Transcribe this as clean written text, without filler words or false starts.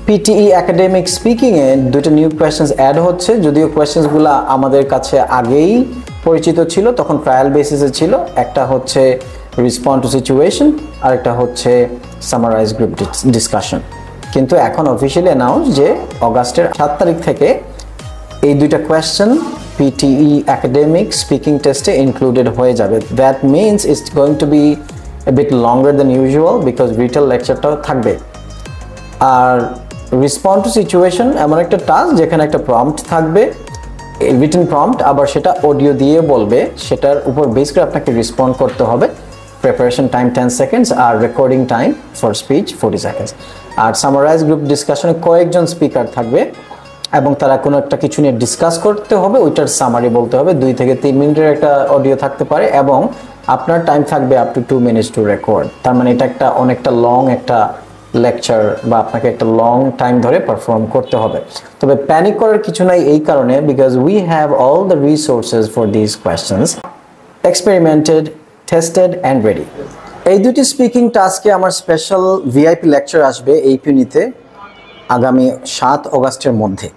PTE academic speaking এ দুটো new questions add হচ্ছে, যদিও কোয়েশ্চেন্সগুলো আমাদের কাছে আগেই পরিচিত ছিল, তখন ট্রায়াল বেসিসে ছিল। একটা হচ্ছে রেসপন্ড টু সিচুয়েশন আর একটা হচ্ছে সামারাইজ গ্রুপ ডিসকাশন। কিন্তু এখন অফিশিয়ালি অ্যানাউন্স যে অগাস্টের 7 তারিখ থেকে এই দুইটা কোয়েশ্চেন PTE একাডেমিক স্পিকিং টেস্টে ইনক্লুডেড হয়ে যাবে। That means it's going to be a bit longer than usual because retell লেকচারটাও থাকবে। আর রেসপন্ড টু সিচুয়েশন এমন একটা টাস্ক যেখানে একটা প্রম্পট থাকবে, রিটেন প্রম্পট, আবার সেটা অডিও দিয়ে বলবে, সেটার উপর বেস করে আপনাকে রেসপন্ড করতে হবে। প্রিপারেশন টাইম 10 সেকেন্ডস আর recording time for speech 40 seconds. আর সামারাইজ গ্রুপ ডিসকাশনে কয়েকজন স্পিকার থাকবে এবং তারা কোনো একটা কিছু নিয়ে ডিসকাস করতে হবে, ওইটার সামারি বলতে হবে। 2 থেকে 3 মিনিটের একটা অডিও থাকতে পারে এবং আপনার টাইম থাকবে up to 2 minutes to record. তার মানে এটা একটা অনেকটা লং একটা লেকচার বা আপনাকে একটা লং টাইম ধরে পারফর্ম করতে হবে। তবে প্যানিক করার কিছু নাই এই কারণে, because we have all the resources for this questions, experimented, tested and ready. এই দুটি স্পিকিং টাস্কে আমার স্পেশাল ভিআইপি লেকচার আসবে এই পিউনিতে আগামী 7 অগাস্টের মধ্যে।